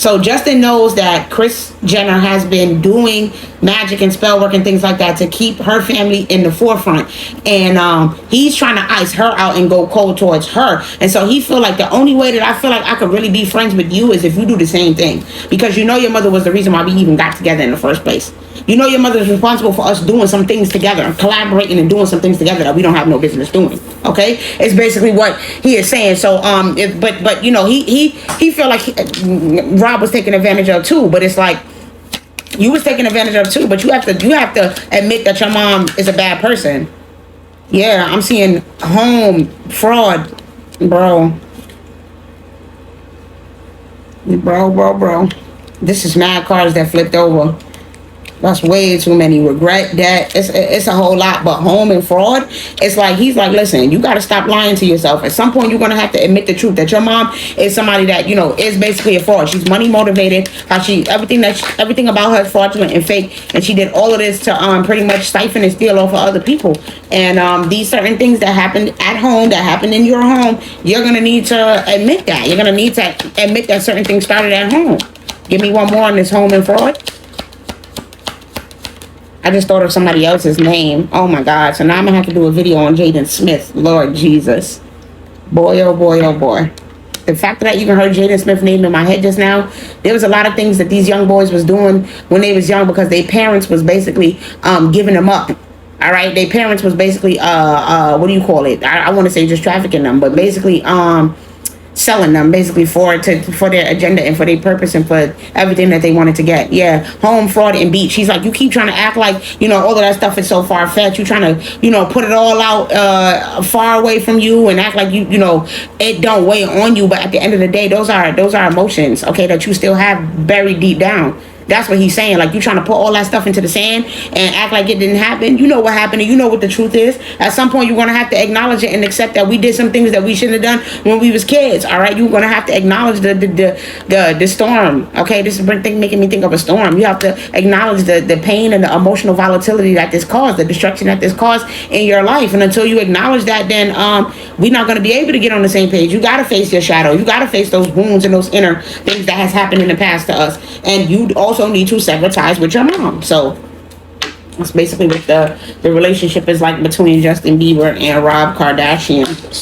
So Justin knows that Kris Jenner has been doing magic and spell work and things like that to keep her family in the forefront, and he's trying to ice her out and go cold towards her. And so he feel like the only way that I feel like I could really be friends with you is if you do the same thing, because you know your mother was the reason why we even got together in the first place. You know your mother is responsible for us doing some things together, collaborating and doing some things together that we don't have no business doing. Okay, it's basically what he is saying. So but you know he feel like Rob was taken advantage of too. But it's like you was taken advantage of too. But you have to admit that your mom is a bad person. Yeah, I'm seeing home fraud, bro. This is mad cards that flipped over. That's way too many. Regret, debt. It's a whole lot. But home and fraud, it's like he's like, listen, you got to stop lying to yourself. At some point, you're going to have to admit the truth that your mom is somebody that, you know, is basically a fraud. She's money motivated. Everything about her is fraudulent and fake. And she did all of this to pretty much siphon and steal off of other people. And these certain things that happened at home, that happened in your home, you're going to need to admit that. You're going to need to admit that certain things started at home. Give me one more on this home and fraud. I just thought of somebody else's name. Oh my God. So now I'm going to have to do a video on Jaden Smith. Lord Jesus. Boy, oh boy, oh boy. The fact that I even heard Jaden Smith's name in my head just now, there was a lot of things that these young boys was doing when they was young because their parents was basically giving them up. All right. Their parents was basically, what do you call it? I want to say just trafficking them, but basically selling them basically for their agenda and for their purpose and for everything that they wanted to get. Yeah, home fraud and beat. She's like, you keep trying to act like, you know, all of that stuff is so far-fetched. You trying to, you know, put it all out far away from you and act like you know it don't weigh on you, but at the end of the day, those are emotions, okay, that you still have buried deep down. That's what he's saying. Like, you trying to put all that stuff into the sand and act like it didn't happen. You know what happened and you know what the truth is. At some point, you're going to have to acknowledge it and accept that we did some things that we shouldn't have done when we was kids. All right. You're going to have to acknowledge the storm. Okay. This is making me think of a storm. You have to acknowledge the pain and the emotional volatility that this caused, the destruction that this caused in your life. And until you acknowledge that, then we're not going to be able to get on the same page. You got to face your shadow. You got to face those wounds and those inner things that has happened in the past to us. And you also need to sever ties with your mom. So that's basically what the relationship is like between Justin Bieber and Rob Kardashian.